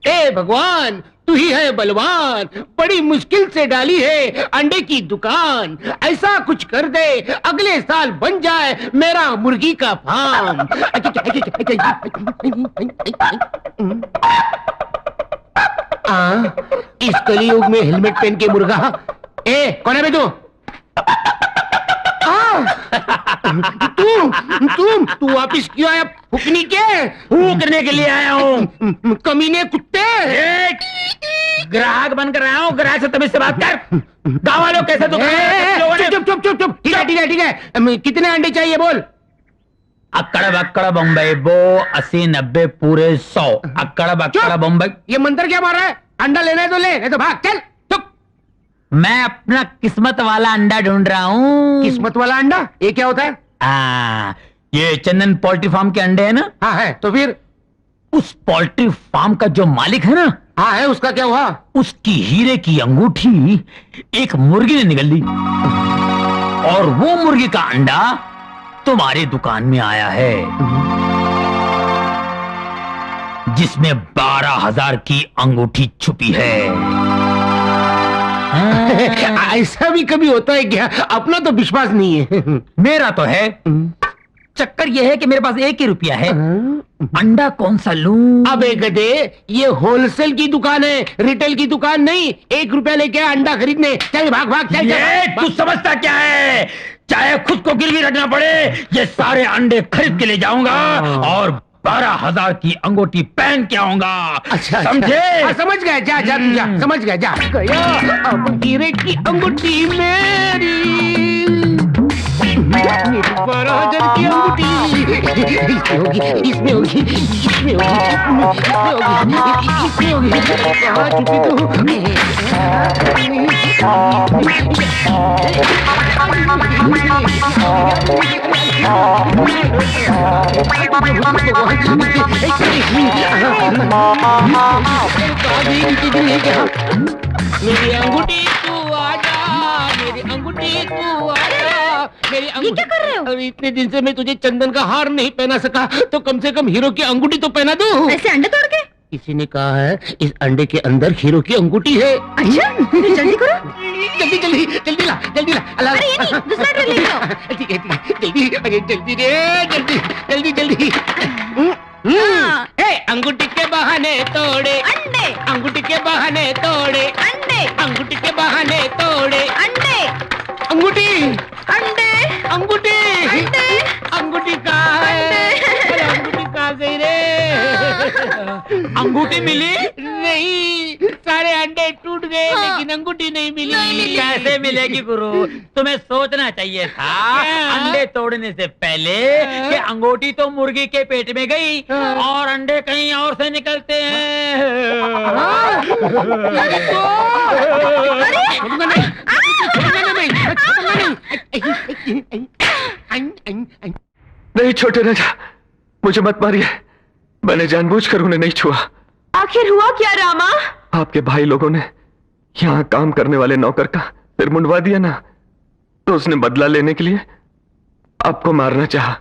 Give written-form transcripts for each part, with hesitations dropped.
ए भगवान, तू ही है बलवान, बड़ी मुश्किल से डाली है अंडे की दुकान। ऐसा कुछ कर दे अगले साल बन जाए मेरा मुर्गी का फार्म। इस कलयुग में हेलमेट पहन के मुर्गा। कौन है बे तू? तू वापिस क्यों आया? फूकनी के फूकने के लिए आया हूँ। कमीने कुत्ते। ग्राहक बनकर आया हूँ, ग्राहक से तमीज से बात कर। गाँव वालों कैसे चुप चुप चुप चुप। ठीक है ठीक है ठीक है, कितने अंडे चाहिए बोल? अक्कड़ बक्कड़ बम्बई बो 80 90 पूरे 100। अक्कड़ बक्कड़ बम्बई। ये मंत्र क्या मार रहा है? अंडा लेना है तो ले, नहीं तो भाग चल। मैं अपना किस्मत वाला अंडा ढूंढ रहा हूँ। किस्मत वाला अंडा? ये क्या होता है? ये चंदन पोल्ट्री फार्म के अंडे है ना? हाँ है। तो फिर उस पोल्ट्री फार्म का जो मालिक है ना? हाँ है। उसका क्या हुआ? उसकी हीरे की अंगूठी एक मुर्गी ने निगल ली और वो मुर्गी का अंडा तुम्हारी दुकान में आया है, जिसमें 12,000 की अंगूठी छुपी है। ऐसा भी कभी होता है क्या? अपना तो विश्वास नहीं है। मेरा तो है। चक्कर यह है कि मेरे पास 1 ही रुपया है। अंडा कौन सा लूं? अबे गधे, ये होलसेल की दुकान है, रिटेल की दुकान नहीं। 1 रुपया लेके अंडा खरीदने। चल भाग भाग चल। तू समझता क्या है? चाहे खुद को गिरवी रखना पड़े, ये सारे अंडे खरीद के ले जाऊंगा और 12,000 की अंगूठी पहन के आऊंगा। अच्छा समझे? समझ गया। जा जा तू जा, समझ गया। जा गया अब हीरे की अंगूठी मेरी 12,000 की अंगूठी। इसमें होगी, इसमें होगी, इसमें होगी। कहाँ छुपी मेरी अंगूठी तू आजा, मेरी अंगूठी तू आजा, मेरी अंगूठी। क्या कर रहे हो? अरे इतने दिन से मैं तुझे चंदन का हार नहीं पहना सका, तो कम से कम हीरो की अंगूठी तो पहना दूं। ऐसे अंडे तोड़ के? किसी ने कहा है इस अंडे के अंदर हीरो की अंगूठी है। अच्छा, जल्दी करो। जल्दी जल्दी जल्दी ला, जल्दी ला। अरे ये नहीं, दूसरा ट्रे ले लो। ठीक है जल्दी। अरे जल्दी रे, जल्दी जल्दी जल्दी। अंगूठी के बहाने तोड़े अंडे, अंगूठी के बहाने तोड़े अंडे, अंगूठी के बहाने तोड़े अंडे, अंगूठी, अंडे, अंगूठी, अंडे, अंगूठी कहाँ है? अरे अंगूठी कहाँ गई रे? अंगूठी मिली नहीं, सारे अंडे टूट गए, लेकिन अंगूठी नहीं मिली। कैसे मिलेगी गुरु? तुम्हें सोचना चाहिए था अंडे तोड़ने से पहले कि अंगूठी तो मुर्गी के पेट में गई और अंडे कहीं और से निकलते हैं। नहीं छोटे राजा, मुझे मत मारिए। मैंने जानबूझकर उन्हें नहीं छुआ। आखिर हुआ क्या रामा? आपके भाई लोगों ने यहाँ काम करने वाले नौकर का सिर मुंडवा दिया ना, तो उसने बदला लेने के लिए आपको मारना चाहा।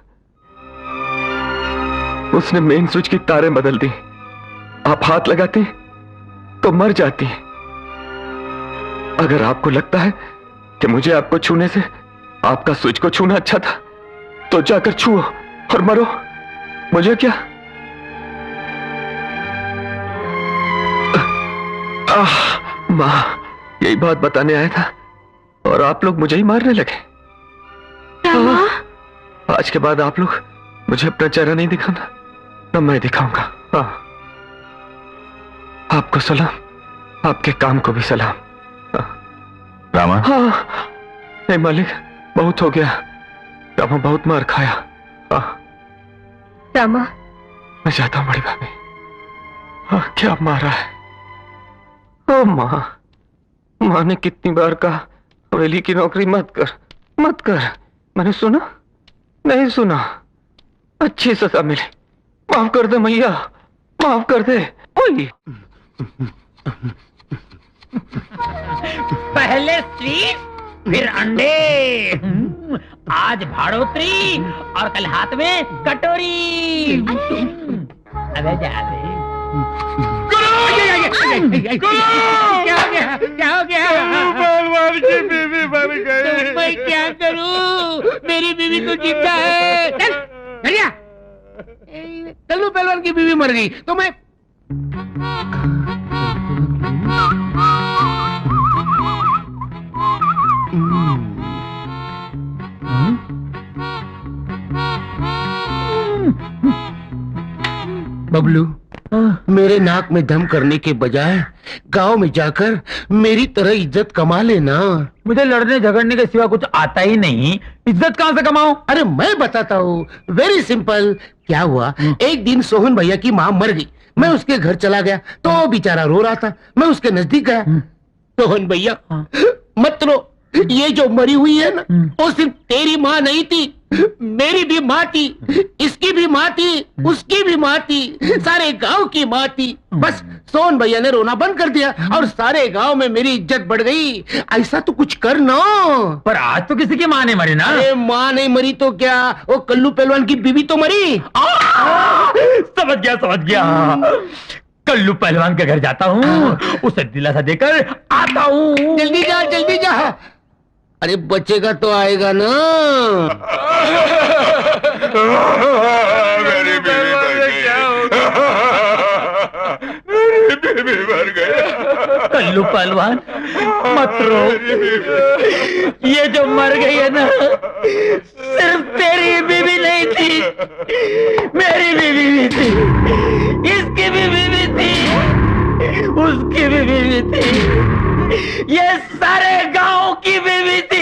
उसने मेन स्विच की तारें बदल दी। आप हाथ लगाती तो मर जाती। अगर आपको लगता है कि मुझे आपको छूने से आपका स्विच को छूना अच्छा था, तो जाकर छुओ और मरो। मुझे क्या? मां, यही बात बताने आया था और आप लोग मुझे ही मारने लगे। आज के बाद आप लोग मुझे अपना चेहरा नहीं दिखाना, न मैं दिखाऊंगा। हाँ, आपको सलाम, आपके काम को भी सलाम। रामा? हाँ, नहीं मालिक, बहुत हो गया। रामा बहुत मार खाया। हाँ रामा, मैं जाता हूं बड़ी भाभी। हाँ, क्या मारा है? ओ माँ, माँ ने कितनी बार कहा हवेली की नौकरी मत कर, मत कर। मैंने सुना? नहीं सुना। अच्छी सजा मिली। माफ कर दे मैया, माफ कर दे। ओए, पहले स्वीट फिर अंडे, आज भाड़ोत्री और कल हाथ में कटोरी। अबे जा क्या हो गया? क्या हो गया? पहलवान की बीवी मर गई। तो मैं क्या करूं? मेरी बीवी तो जिंदा है। चल भैया, कल्लू पहलवान की बीवी मर गई तो मैं बबलू, मेरे नाक में दम करने के बजाय गांव में जाकर मेरी तरह इज्जत कमा लेना। मुझे लड़ने झगड़ने के सिवा कुछ आता ही नहीं, इज्जत कहाँ से कमाऊं? अरे मैं बताता हूँ, वेरी सिंपल। क्या हुआ, एक दिन सोहन भैया की माँ मर गई। मैं उसके घर चला गया तो वो बेचारा रो रहा था। मैं उसके नजदीक गया। सोहन भैया मत रो, ये जो मरी हुई है ना, वो सिर्फ तेरी माँ नहीं थी, मेरी भी माँ थी, इसकी भी माँ थी, उसकी भी माँ थी, सारे गांव की माँ थी। बस सोहन भैया ने रोना बंद कर दिया और सारे गांव में मेरी इज्जत बढ़ गई। ऐसा तो कुछ कर ना। पर आज तो किसी की माँ नहीं मरी ना। अरे माँ नहीं मरी तो क्या, वो कल्लू पहलवान की बीवी तो मरी। समझ गया। कल्लू पहलवान के घर जाता हूँ, उसे दिलासा देकर आता हूँ। जल्दी जा। अरे बचेगा तो आएगा ना। मेरी बीवी मर गई। कल्लू पहलवान मत रो, ये जो मर गई है ना, सिर्फ तेरी बीवी नहीं थी, मेरी बीवी भी थी, इसकी भी बीवी थी, उसकी भी बीवी थी, ये सारे गांव की बीवी थी।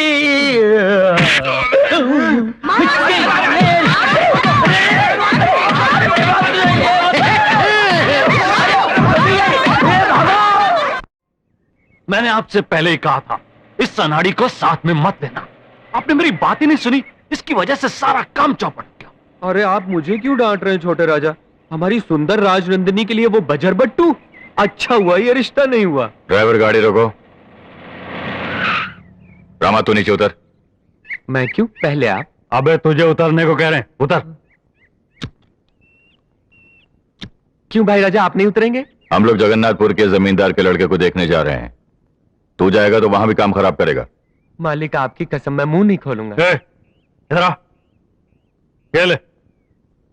मैंने आपसे पहले ही कहा था, इस सनाड़ी को साथ में मत लेना। आपने मेरी बात ही नहीं सुनी, इसकी वजह से सारा काम चौपट गया। अरे आप मुझे क्यों डांट रहे हैं छोटे राजा? हमारी सुंदर राजनंदिनी के लिए वो बजर बट्टू? अच्छा हुआ ये रिश्ता नहीं हुआ। ड्राइवर गाड़ी रोको। रामा तू नीचे उतर। मैं क्यों, पहले आप। अबे तुझे उतरने को कह रहे हैं, उतर। क्यों भाई राजा, आप नहीं उतरेंगे? हम लोग जगन्नाथपुर के जमींदार के लड़के को देखने जा रहे हैं। तू जाएगा तो वहां भी काम खराब करेगा। मालिक आपकी कसम, मैं मुंह नहीं खोलूंगा। इधर आ, ये ले।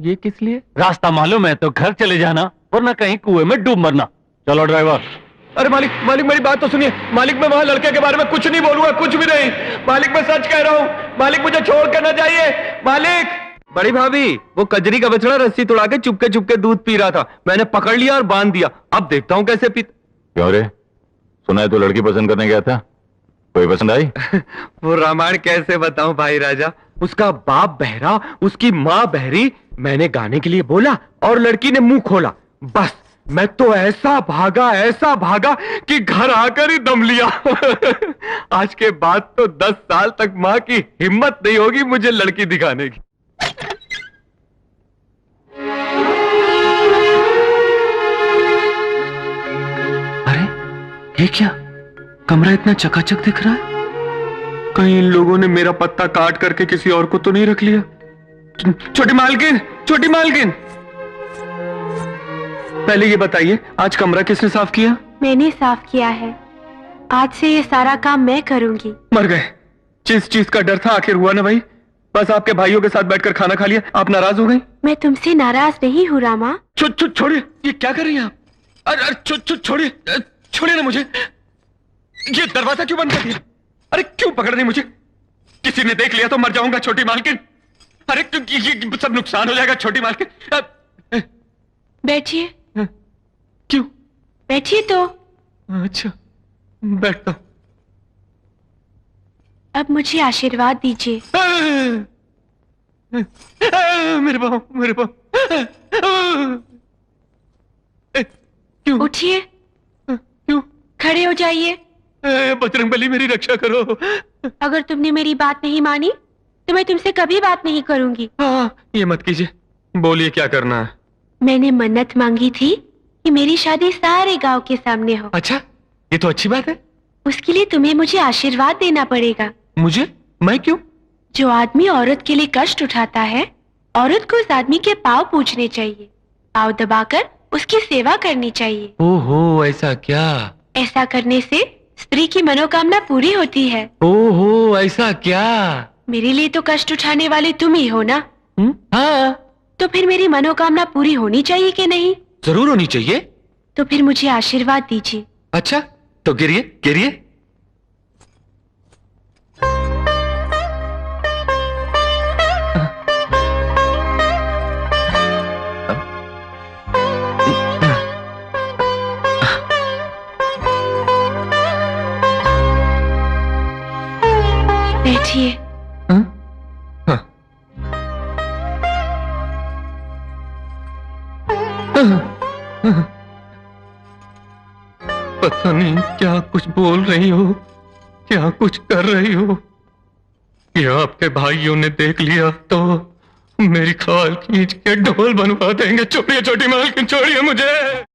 ये किस लिए? रास्ता मालूम है तो घर चले जाना, वरना कहीं कुएं में डूब मरना। चलो ड्राइवर। अरे मालिक मेरी बात तो सुनिए। मालिक मैं वहां लड़के के बारे में कुछ नहीं बोलूंगा, कुछ भी नहीं। मालिक मैं सच कह रहा हूँ। मालिक मुझे छोड़ कर ना जाइए। मालिक। बड़ी भाभी, वो कजरी का बछड़ा रस्सी तोड़ा के चुपके दूध पी रहा था। मैंने पकड़ लिया और बांध दिया। अब देखता हूँ कैसे पी। क्यों रे, सुना है तू लड़की पसंद करने गया था, कोई पसंद आई? वो रामायण कैसे बताऊं भाई राजा। उसका बाप बहरा, उसकी माँ बहरी। मैंने गाने के लिए बोला और लड़की ने मुंह खोला। बस मैं तो ऐसा भागा कि घर आकर ही दम लिया। आज के बाद तो 10 साल तक माँ की हिम्मत नहीं होगी मुझे लड़की दिखाने की। अरे ये क्या, कमरा इतना चकाचक दिख रहा है। कहीं इन लोगों ने मेरा पत्ता काट करके किसी और को तो नहीं रख लिया। छोटी मालकिन, पहले ये बताइए, आज कमरा किसने साफ किया? मैंने साफ किया है। आज से ये सारा काम मैं करूंगी। मर गए। जिस चीज का डर था आखिर हुआ ना भाई। बस आपके भाइयों के साथ बैठकर खाना खा लिया, आप नाराज हो गई? मैं तुमसे नाराज नहीं हूँ रामा। छोड़िए, ये क्या कर रही हैं आप? अरे छोड़िए ना मुझे। ये दरवाजा क्यों बंद कर दिया? अरे क्यों पकड़ रही मुझे? किसी ने देख लिया तो मर जाऊंगा छोटी मालकिन। अरे ये सब नुकसान हो जाएगा छोटी मालकिन। बैठिए। क्यों? बैठिए तो। अच्छा बैठता हूं। अब मुझे आशीर्वाद दीजिए। मेरे पाँव। क्यों? उठिए। क्यों? खड़े हो जाइए। बजरंगबली मेरी रक्षा करो। अगर तुमने मेरी बात नहीं मानी तो मैं तुमसे कभी बात नहीं करूंगी। ये मत कीजिए। बोलिए क्या करना है? मैंने मन्नत मांगी थी कि मेरी शादी सारे गांव के सामने हो। अच्छा, ये तो अच्छी बात है। उसके लिए तुम्हें मुझे आशीर्वाद देना पड़ेगा। मुझे? मैं क्यों? जो आदमी औरत के लिए कष्ट उठाता है, औरत को उस आदमी के पाँव पूजने चाहिए। पाँव दबाकर उसकी सेवा करनी चाहिए। ओहो, ऐसा क्या? ऐसा करने से स्त्री की मनोकामना पूरी होती है। ओहो, ऐसा क्या? मेरे लिए तो कष्ट उठाने वाले तुम ही हो ना? हाँ, तो फिर मेरी मनोकामना पूरी होनी चाहिए कि नहीं? जरूर होनी चाहिए। तो फिर मुझे आशीर्वाद दीजिए। अच्छा, तो गिरिए गिरिए। बैठिए। पता नहीं क्या कुछ बोल रही हो, क्या कुछ कर रही हो। ये आपके भाइयों ने देख लिया तो मेरी खाल खींच के ढोल बनवा देंगे। छोड़िए छोटी मालकिन, छोड़िए मुझे।